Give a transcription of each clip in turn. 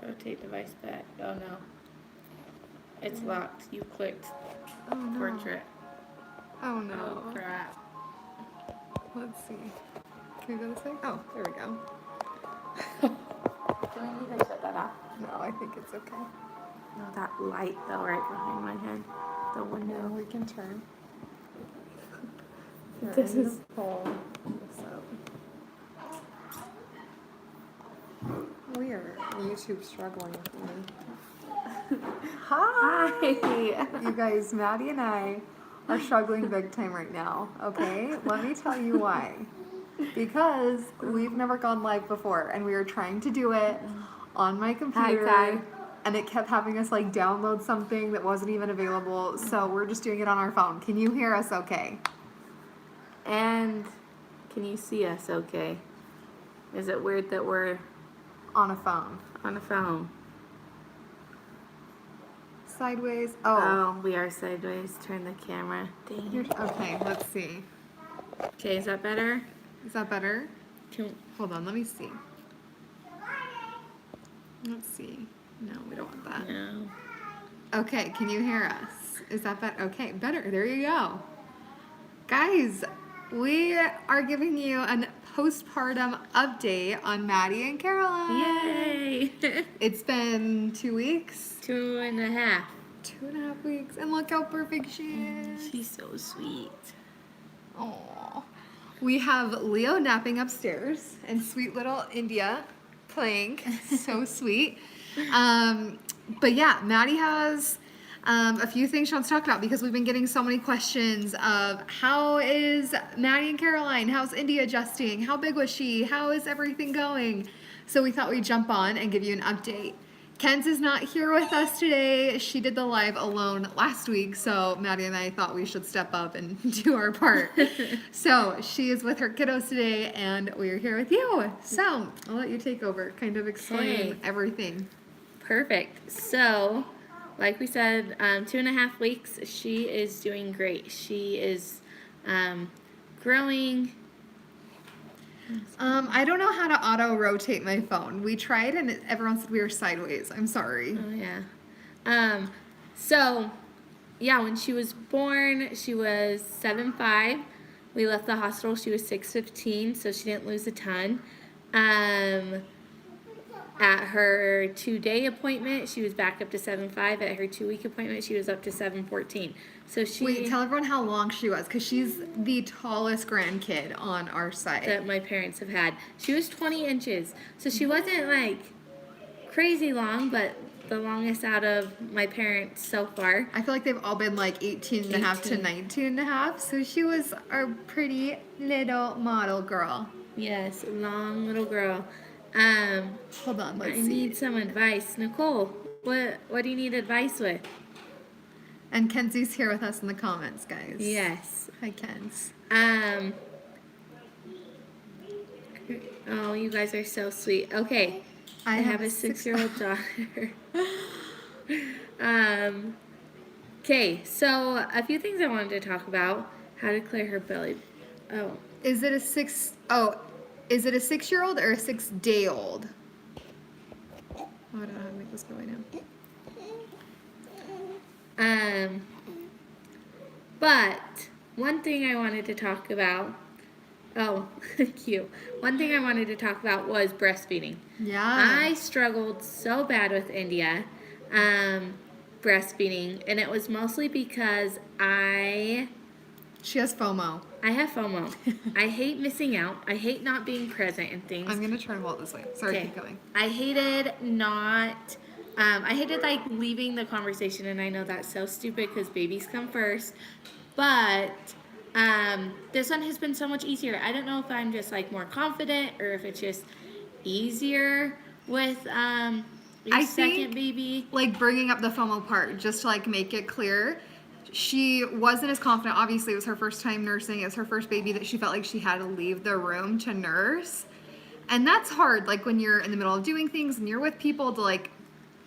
Rotate device back. Oh no. It's locked. You clicked portrait. Oh no. Oh crap. Let's see. Can we go this way? Oh, there we go. Do I need to shut that off? No, I think it's okay. No, that light though right behind my head. The No, window. we can turn. This is pull this up. We are YouTube struggling with me. Hi! You guys, Maddie and I are struggling big time right now, okay? Let me tell you why. Because we've never gone live before, and we were trying to do it on my computer. Hi. And it kept having us like download something that wasn't even available, so we're just doing it on our phone. Can you hear us okay? And can you see us okay? Is it weird that we're On a phone. on a phone? Sideways. Oh, we are sideways. Turn the camera. Dang. Okay, let's see. Okay, is that better? Is that better? Can, Hold on, let me see. Let's see. No, we don't want that. no. Okay, can you hear us? Is that better? Okay, better. There you go. Guys, we are giving you a postpartum update on Maddie and Caroline. Yay! It's been 2 weeks. 2.5. 2.5 weeks. And look how perfect she is. She's so sweet. Aww. We have Leo napping upstairs and sweet little India playing. So sweet. But yeah, Maddie has a few things she wants to talk about because we've been getting so many questions of how is Maddie and Caroline? How's India adjusting? How big was she? How is everything going? So we thought we'd jump on and give you an update. Kenz is not here with us today. She did the live alone last week, so Maddie and I thought we should step up and do our part. So she is with her kiddos today, and we're here with you. So I'll let you take over, kind of explain everything. Perfect. So, like we said, 2.5 weeks. She is doing great. She is growing. I don't know how to auto rotate my phone. We tried and everyone said we were sideways. I'm sorry. Oh yeah. So, yeah, when she was born, she was 7'5". We left the hospital. She was 6'15", so she didn't lose a ton. At her 2-day appointment, she was back up to 7'5". At her 2-week appointment, she was up to 7'14". So she. Wait, tell everyone how long she was, because she's the tallest grandkid on our side. That my parents have had. She was 20 inches. So she wasn't like crazy long, but the longest out of my parents so far. I feel like they've all been like 18 and a half to 19 and a half. So she was our pretty little model girl. Yes, long little girl. Hold on, let's I see. need some advice. Nicole, what do you need advice with? And Kenzie's here with us in the comments, guys. Yes. Hi, Kenz. Oh, you guys are so sweet. Okay. I have a 6-year-old daughter. Okay, so a few things I wanted to talk about. How to clear her belly. Oh. Is it a 6-year-old or a 6-day-old? Oh, I don't know how to make this go right now. But one thing I wanted to talk about. Oh, cute. One thing I wanted to talk about was breastfeeding. Yeah. I struggled so bad with India, breastfeeding, and it was mostly because She has FOMO. I have FOMO. I hate missing out. I hate not being present in things. I'm gonna turn Walt this way. Sorry, keep going. I hated like leaving the conversation, and I know that's so stupid because babies come first, but this one has been so much easier. I don't know if I'm just like more confident or if it's just easier with your second baby. Like bringing up the FOMO part, just to like make it clear. She wasn't as confident. Obviously, it was her first time nursing. It was her first baby that she felt like she had to leave the room to nurse. And that's hard, like when you're in the middle of doing things and you're with people to like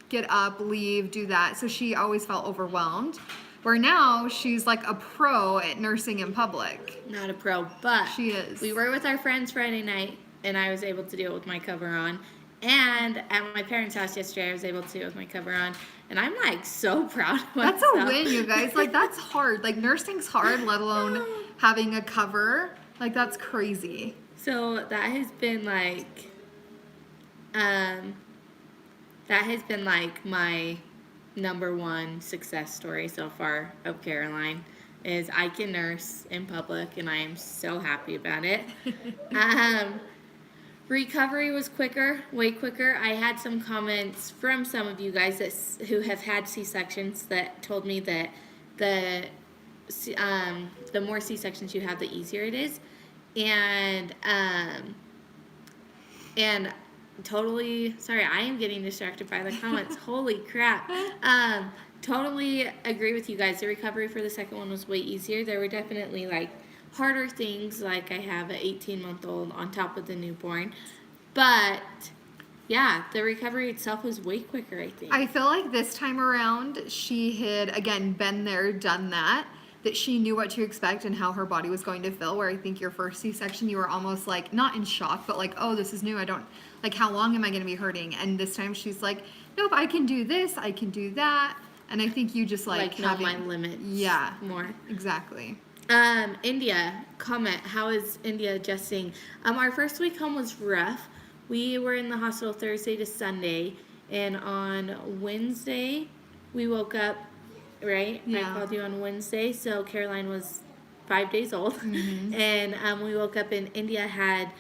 get up, leave, do that. So she always felt overwhelmed. Where now she's like a pro at nursing in public. Not a pro, but she is. We were with our friends Friday night, and I was able to do it with my cover on. And at my parents' house yesterday, I was able to with my cover on, and I'm like so proud of That's myself. a win, you guys. Like, that's hard. Like, nursing's hard, let alone having a cover. Like, that's crazy. So that has been like, um, my number one success story so far of Caroline is I can nurse in public, and I am so happy about it. um, Recovery was quicker, way quicker. I had some comments from some of you guys who have had C-sections that told me that the the more C-sections you have, the easier it is, and and totally sorry, I am getting distracted by the comments. Holy crap! Totally agree with you guys. The recovery for the second one was way easier. There were definitely like harder things, like I have an 18-month-old on top of the newborn, but yeah, the recovery itself was way quicker, I think. I feel like this time around, she had, again, been there, done that she knew what to expect and how her body was going to feel, where I think your first C-section, you were almost like, not in shock, but like, oh, this is new. I don't, like, how long am I going to be hurting? And this time she's like, nope, I can do this, I can do that. And I think you just like know my limits. Yeah. More. Exactly. India, comment, how is India adjusting? Our first week home was rough. We were in the hospital Thursday to Sunday, and on Wednesday, we woke up, right? Yeah. I called you on Wednesday, so Caroline was 5 days old. Mm-hmm. And we woke up, and India had,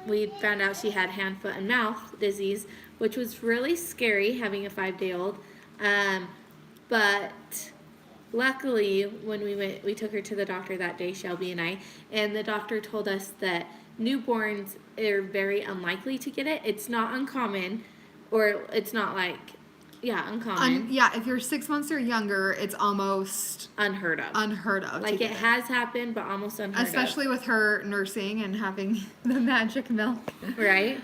we found out she had hand, foot, and mouth disease, which was really scary, having a 5-day-old. But luckily, when we took her to the doctor that day, Shelby and I, and the doctor told us that newborns are very unlikely to get it. It's not uncommon, or it's not like, uncommon. If you're 6 months or younger, it's almost unheard of. Like, it has happened, but almost unheard of. Especially with her nursing and having the magic milk. Right?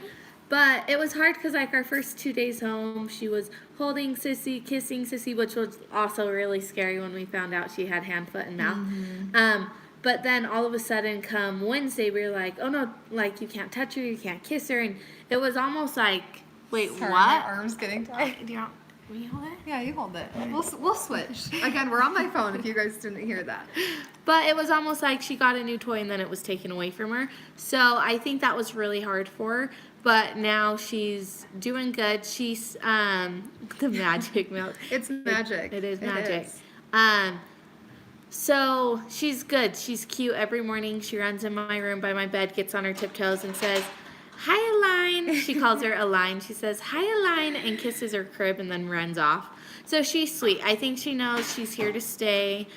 But it was hard because, like, our first 2 days home, she was holding Sissy, kissing Sissy, which was also really scary when we found out she had hand, foot, and mouth. Mm-hmm. But then all of a sudden, come Wednesday, we were like, oh, no, like, you can't touch her, you can't kiss her. And it was almost like, wait, sorry, what? My arm's getting tight. Do you want me to hold it? Yeah, you hold it. We'll switch. Again, we're on my phone if you guys didn't hear that. But it was almost like she got a new toy and then it was taken away from her. So I think that was really hard for her. But now she's doing good. She's the magic milk. It's magic. It is magic. It is. So she's good. She's cute. Every morning she runs in my room by my bed, gets on her tiptoes and says, "Hi, Aline." She calls her Aline. She says, "Hi, Aline," and kisses her crib and then runs off. So she's sweet. I think she knows she's here to stay.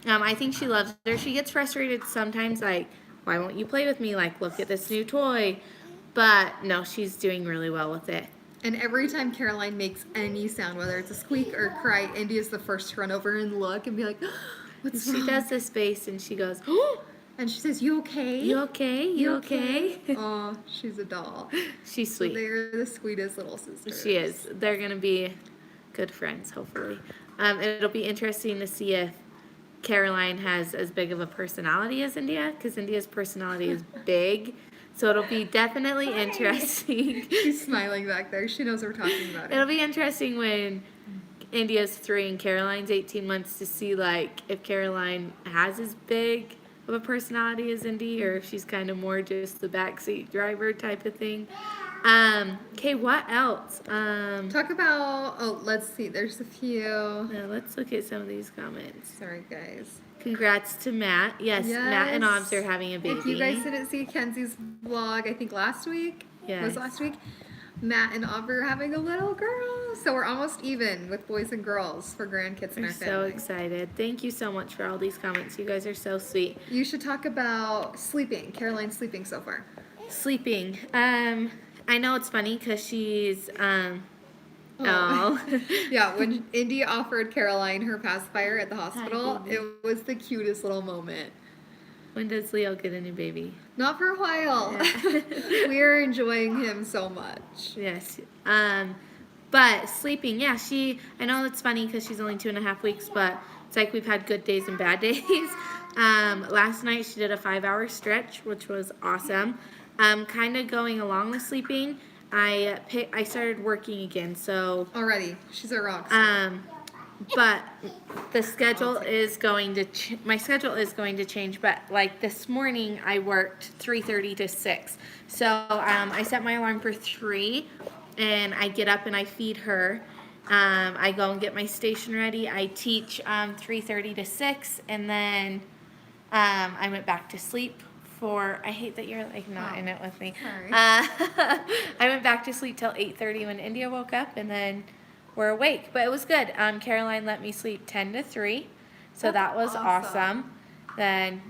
I think she loves her. She gets frustrated sometimes, like, why won't you play with me? Like, look at this new toy. But no, she's doing really well with it. And every time Caroline makes any sound, whether it's a squeak or a cry, India's the first to run over and look and be like, what's wrong? She does this face and she goes, oh! And she says, you okay? You okay? You okay? Oh, she's a doll. She's sweet. So they're the sweetest little sisters. She is. They're going to be good friends, hopefully. It'll be interesting to see if Caroline has as big of a personality as India, because India's personality is big. So it'll be definitely interesting. She's smiling back there. She knows we're talking about it. It'll be interesting when India's 3 and Caroline's 18 months to see, like, if Caroline has as big of a personality as Indy, or if she's kind of more just the backseat driver type of thing. Okay, what else? Talk about, let's see, there's a few. Yeah, let's look at some of these comments. Sorry, guys. Congrats to Matt. Yes, Matt and Obs are having a baby. If you guys didn't see Kenzie's vlog, I think last week, was last week, Matt and Ob are having a little girl. So we're almost even with boys and girls for grandkids in our family. So excited. Thank you so much for all these comments. You guys are so sweet. You should talk about sleeping. Caroline's sleeping so far. Sleeping. I know it's funny because she's, Yeah, when Indy offered Caroline her pacifier at the hospital, it was the cutest little moment. When does Leo get a new baby? Not for a while. Yeah. We're enjoying him so much. Yes. But sleeping, yeah, I know it's funny because she's only 2.5 weeks, but it's like we've had good days and bad days. Last night she did a 5-hour stretch, which was awesome. Kind of going along with sleeping. I started working again, so Already, she's a rock star. but the schedule is going to my schedule is going to change. But like this morning, I worked 3:30 to 6. So I set my alarm for 3, and I get up and I feed her. I go and get my station ready. I teach 3:30 to 6, and then I went back to sleep. I hate that you're like not in it with me. Sorry. I went back to sleep till 8:30 when India woke up, and then we're awake. But it was good. Caroline let me sleep 10 to 3, so that was awesome. Then,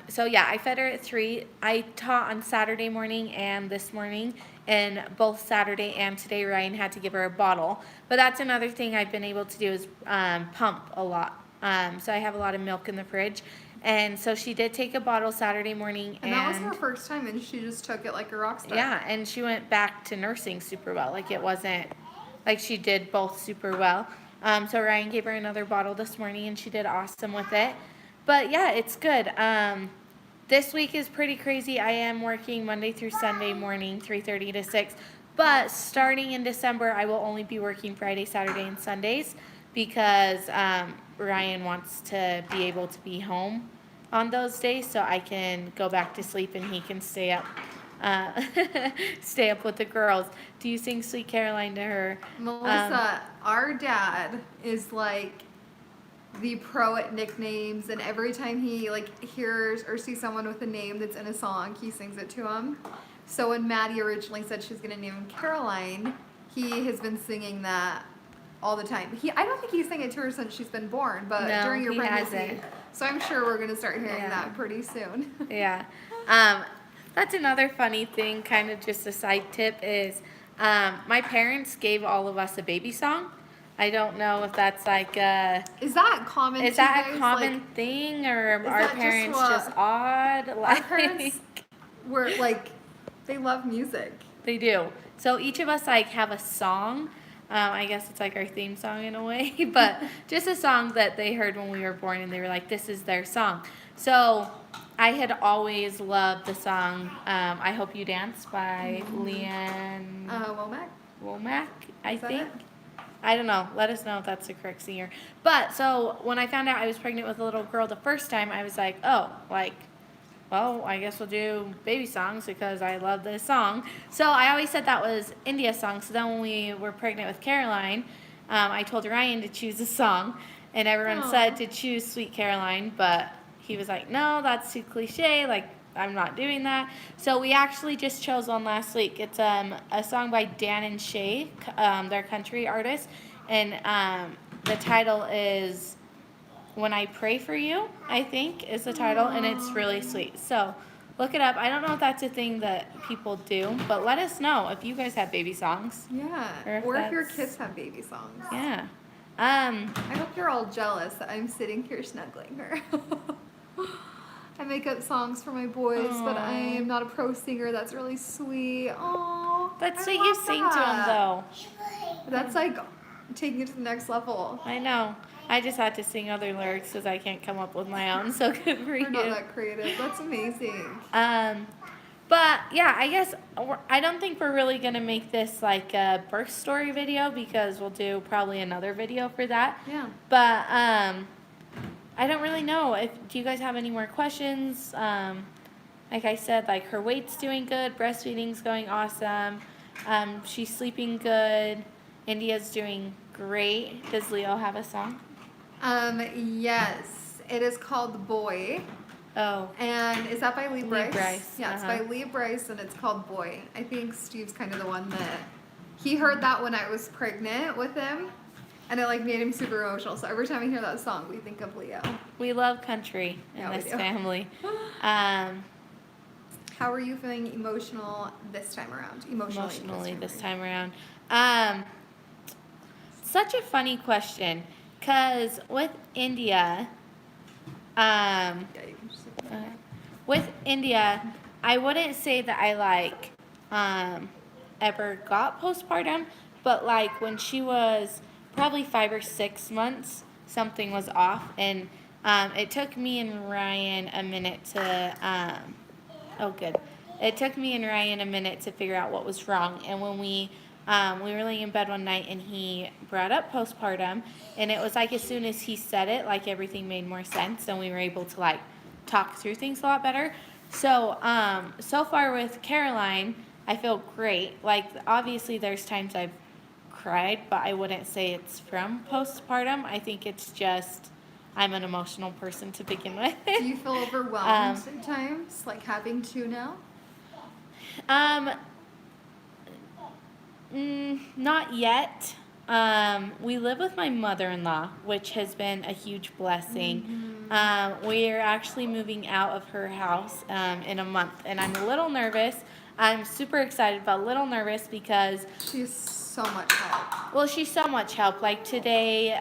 so yeah, I fed her at 3. I taught on Saturday morning and this morning, and both Saturday and today Ryan had to give her a bottle. But that's another thing I've been able to do is pump a lot. So I have a lot of milk in the fridge. And so she did take a bottle Saturday morning. And that was her first time, and she just took it like a rock star. Yeah, and she went back to nursing super well. Like it wasn't, like she did both super well. So Ryan gave her another bottle this morning, and she did awesome with it. But yeah, it's good. This week is pretty crazy. I am working Monday through Sunday morning, 3:30 to 6. But starting in December, I will only be working Friday, Saturday, and Sundays because Ryan wants to be able to be home on those days, so I can go back to sleep and he can stay up with the girls. Do you sing Sweet Caroline to her? Melissa, our dad is like the pro at nicknames, and every time he like hears or sees someone with a name that's in a song, he sings it to him. So when Maddie originally said she's gonna name him Caroline, he has been singing that all the time. I don't think he sang it to her since she's been born, but No, during your he pregnancy. hasn't. So I'm sure we're gonna start hearing Yeah. that pretty soon. Yeah. That's another funny thing, kind of just a side tip, is my parents gave all of us a baby song. I don't know if that's like Is that common? is to that you a guys? common Like, thing, or are that our just parents what- just odd? our Like, parents were like, they love music. they do. So each of us like have a song. I guess it's like our theme song in a way, but just a song that they heard when we were born, and they were like, this is their song. So I had always loved the song I Hope You Dance by Leanne Womack? I Is that think. it? I don't know. Let us know if that's the correct singer. But so when I found out I was pregnant with a little girl the first time, I was like, oh, like, well, I guess we'll do baby songs because I love this song. So I always said that was India's song. So then when we were pregnant with Caroline, I told Ryan to choose a song, and everyone Aw. said to choose Sweet Caroline, but he was like, no, that's too cliche. Like, I'm not doing that. So we actually just chose one last week. It's a song by Dan and Shay, they're country artists, and the title is When I Pray for You, I think is the title, and it's really sweet. So look it up. I don't know if that's a thing that people do, but let us know if you guys have baby songs. Yeah. Or if Or if your that's- kids have baby songs. Yeah. I hope you're all jealous that I'm sitting here snuggling her. I make up songs for my boys, but I Aw. am not a pro singer. That's really sweet. Oh, That's sweet you sing to them, though. That's like taking it to the next level. I know. I just had to sing other lyrics because I can't come up with my own, so good for you. We're not that creative. That's amazing. But yeah, I guess I don't think we're really gonna make this like a birth story video because we'll do probably another video for that. Yeah. But I don't really know. Do you guys have any more questions? Like I said, like her weight's doing good, breastfeeding's going awesome. She's sleeping good. India's doing great. Does Leo have a song? Yes. It is called Boy. Oh, And is that by Lee Bryce? Bryce, Yeah, it's uh-huh. by Lee Bryce, and it's called Boy. I think Steve's kind of the one that he heard that when I was pregnant with him, and it like made him super emotional. So every time I hear that song, we think of Leo. we love country in Yeah, we this do. family. How are you feeling emotional this time around? Emotionally this time around. Such a funny question, cause with India, Yeah, you can just with India, I wouldn't say that I like ever got postpartum, but like when she was probably 5 or 6 months, something was off, and it took me and Ryan a minute to it took me and Ryan a minute to figure out what was wrong. And when we were laying in bed one night and he brought up postpartum, and it was like as soon as he said it, like everything made more sense and we were able to like talk through things a lot better. So, so far with Caroline, I feel great. Like obviously there's times I've cried, but I wouldn't say it's from postpartum. I think it's just I'm an emotional person to begin with. Do you feel overwhelmed at times, like having to now? Not yet. We live with my mother-in-law, which has been a huge blessing. We are actually moving out of her house in a month, and I'm a little nervous. I'm super excited, but a little nervous because She's so much help. well, she's so much help. Like today,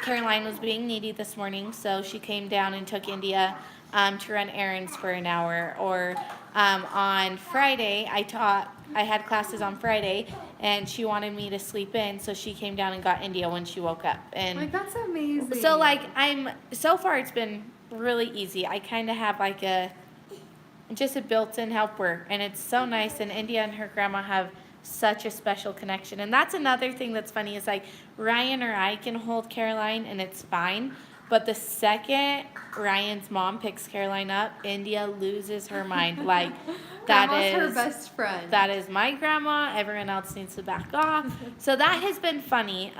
Caroline was being needy this morning, so she came down and took India to run errands for an hour. Or on Friday, I had classes on Friday, and she wanted me to sleep in, so she came down and got India when she woke up. And Like, that's amazing. so, like, so far it's been really easy. I kind of have like just a built-in helper, and it's so nice. And India and her grandma have such a special connection. And that's another thing that's funny is like Ryan or I can hold Caroline and it's fine. But the second Ryan's mom picks Caroline up, India loses her mind. Like Grandma's her best friend. That is my grandma. Everyone else needs to back off. So that has been funny.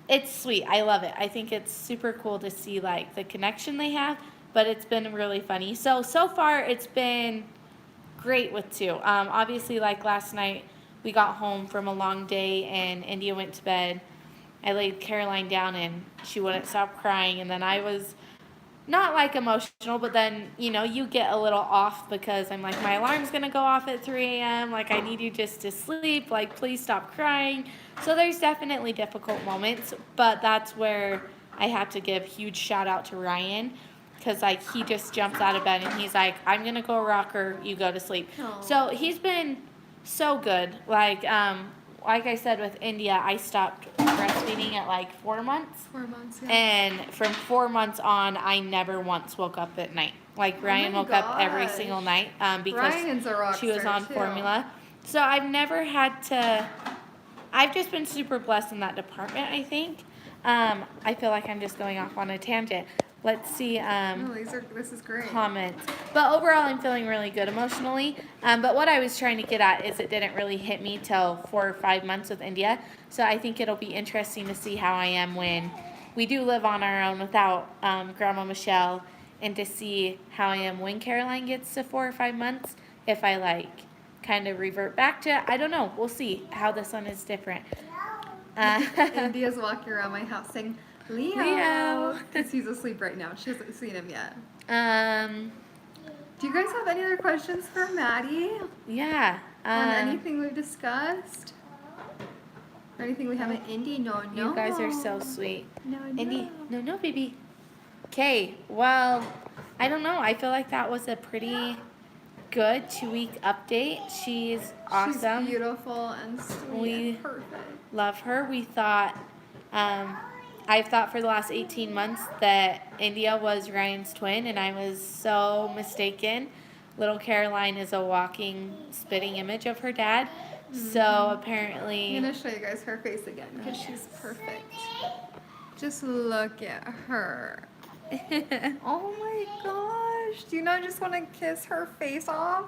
It's sweet. I love it. I think it's super cool to see like the connection they have, but it's been really funny. So far it's been great with two. Obviously, like last night, we got home from a long day and India went to bed. I laid Caroline down and she wouldn't stop crying. And then I was not like emotional, but then, you get a little off because I'm like, my alarm's going to go off at 3 a.m. Like, I need you just to sleep. Like, please stop crying. So there's definitely difficult moments, but that's where I have to give huge shout out to Ryan. Because, like, he just jumps out of bed and he's like, I'm going to go rock her, you go to sleep. Aww. So he's been so good. Like I said with India, I stopped breastfeeding at like 4 months. 4 months, yeah. And from 4 months on, I never once woke up at night. Like, Ryan woke up every single night because Ryan's a rock she was star on too. formula. So I've never had to, I've just been super blessed in that department, I think. I feel like I'm just going off on a tangent. Let's see This is great. comments. But overall, I'm feeling really good emotionally. But what I was trying to get at is it didn't really hit me till 4 or 5 months with India. So I think it'll be interesting to see how I am when we do live on our own without Grandma Michelle, and to see how I am when Caroline gets to 4 or 5 months. If I like kind of revert back to, I don't know. We'll see how this one is different. India's walking around my house saying, Leo. Because he's asleep right now. She hasn't seen him yet. Do you guys have any other questions for Maddie Yeah. on anything we've discussed? Or anything we haven't? Indy, no. You guys are so sweet. No. Indy, no, baby. Okay, well, I don't know. I feel like that was a pretty good 2-week update. She's awesome. She's beautiful and sweet We and perfect. love her. We thought, I've thought for the last 18 months that India was Ryan's twin, and I was so mistaken. Little Caroline is a walking, spitting image of her dad. So apparently, I'm going to show you guys her face again because she's perfect. Just look at her. Oh my gosh. Do you not just want to kiss her face off?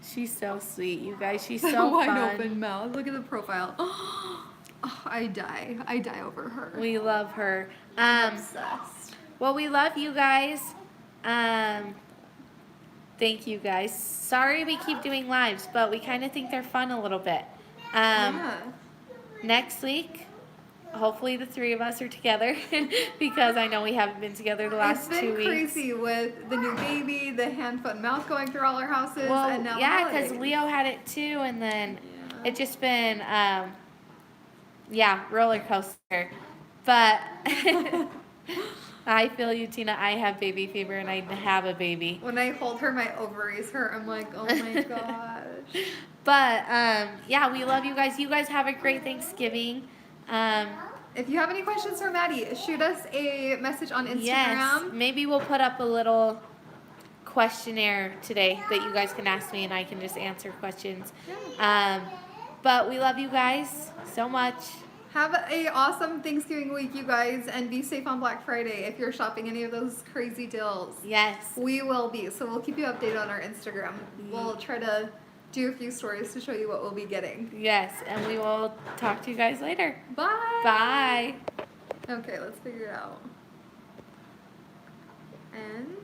she's so sweet, you guys. She's so Wide fun. open mouth. Look at the profile. Oh, I die. I die over her. We love her. Obsessed. Well, we love you guys. Thank you guys. Sorry we keep doing lives, but we kind of think they're fun a little bit. Yeah. Next week, hopefully the 3 of us are together because I know we haven't been together the last 2 It's been weeks. crazy with the new baby, the hand, foot, and mouth going through all our houses, Well, and now yeah, the because holidays. Leo had it too, and then Yeah. it's just been, roller coaster. But I feel you, Tina. I have baby fever, and I have a baby. When I hold her, my ovaries hurt. I'm like, oh my gosh. But we love you guys. You guys have a great Thanksgiving. If you have any questions for Maddie, shoot us a message on Instagram. Yes, maybe we'll put up a little questionnaire today that you guys can ask me and I can just answer questions. Yeah. But we love you guys so much. Have a awesome Thanksgiving week, you guys, and be safe on Black Friday if you're shopping any of those crazy deals. Yes. We will be, so we'll keep you updated on our Instagram. We'll try to do a few stories to show you what we'll be getting. Yes, and we will talk to you guys later. Bye! Bye. Okay, let's figure it out. And...